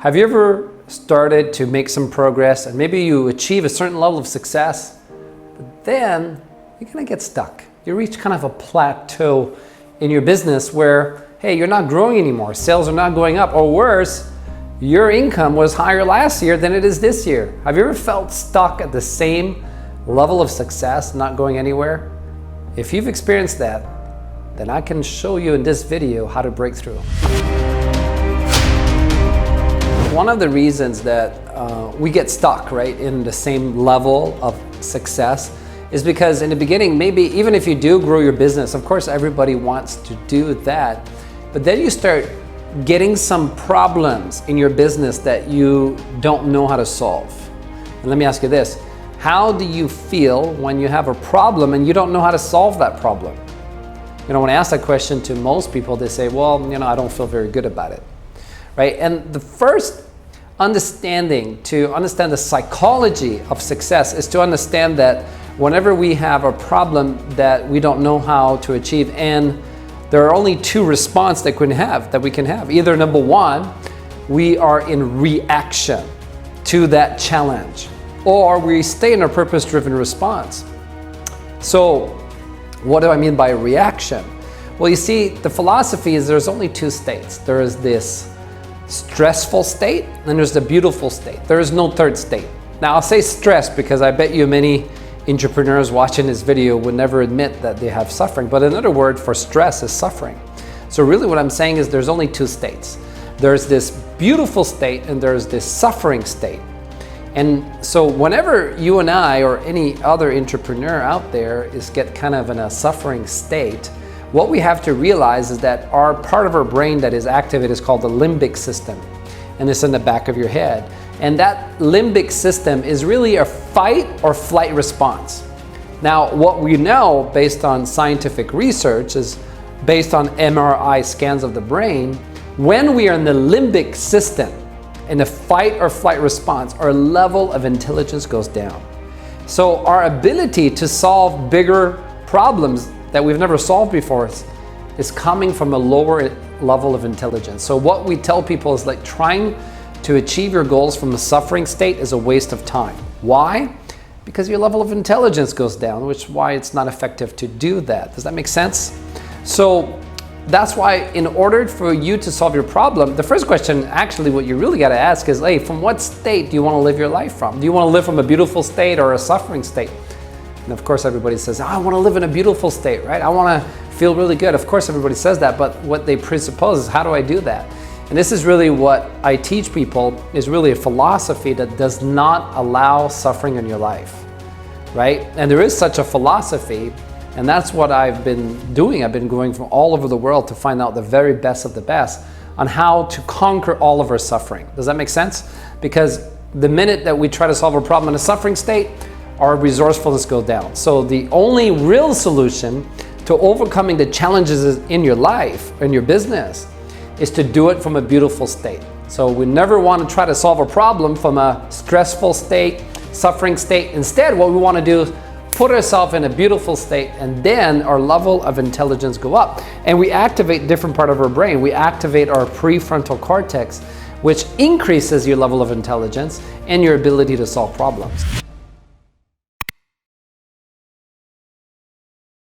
Have you ever started to make some progress and maybe you achieve a certain level of success, but then you kind of get stuck. You reach kind of a plateau in your business where, hey, you're not growing anymore. Sales are not going up, or worse, your income was higher last year than it is this year. Have you ever felt stuck at the same level of success, not going anywhere? If you've experienced that, then I can show you in this video how to break through. One of the reasons that we get stuck, right, in the same level of success is because in the beginning, maybe even if you do grow your business, of course everybody wants to do that, but then you start getting some problems in your business that you don't know how to solve. And let me ask you this, how do you feel when you have a problem and you don't know how to solve that problem? You know, when I ask that question to most people, they say, well, you know, I don't feel very good about it, right? And the first understanding to understand the psychology of success is to understand that whenever we have a problem that we don't know how to achieve, and there are only two responses that we can have. Either number one, we are in reaction to that challenge, or we stay in a purpose-driven response. So what do I mean by reaction? Well, you see, the philosophy is there's only two states. There is this stressful state and there's the beautiful state. There is no third state. Now I'll say stress because I bet you many entrepreneurs watching this video would never admit that they have suffering, but another word for stress is suffering. So really what I'm saying is there's only two states. There's this beautiful state and there's this suffering state. And so whenever you and I or any other entrepreneur out there is get kind of in a suffering state, what we have to realize is that our part of our brain that is activated is called the limbic system, and it's in the back of your head. And that limbic system is really a fight or flight response. Now, what we know based on scientific research is based on MRI scans of the brain, when we are in the limbic system, in the fight or flight response, our level of intelligence goes down. So our ability to solve bigger problems that we've never solved before is coming from a lower level of intelligence. So what we tell people is like trying to achieve your goals from a suffering state is a waste of time. Why? Because your level of intelligence goes down, which is why it's not effective to do that. Does that make sense? So that's why in order for you to solve your problem, the first question, actually what you really got to ask is, hey, from what state do you want to live your life from? Do you want to live from a beautiful state or a suffering state? And of course everybody says, I want to live in a beautiful state, right? I want to feel really good. Of course everybody says that, but what they presuppose is, how do I do that? And this is really what I teach people, is really a philosophy that does not allow suffering in your life, right? And there is such a philosophy, and that's what I've been doing. I've been going from all over the world to find out the very best of the best on how to conquer all of our suffering. Does that make sense? Because the minute that we try to solve a problem in a suffering state, our resourcefulness goes down. So the only real solution to overcoming the challenges in your life, in your business, is to do it from a beautiful state. So we never want to try to solve a problem from a stressful state, suffering state. Instead, what we want to do is put ourselves in a beautiful state, and then our level of intelligence go up. And we activate different part of our brain. We activate our prefrontal cortex, which increases your level of intelligence and your ability to solve problems.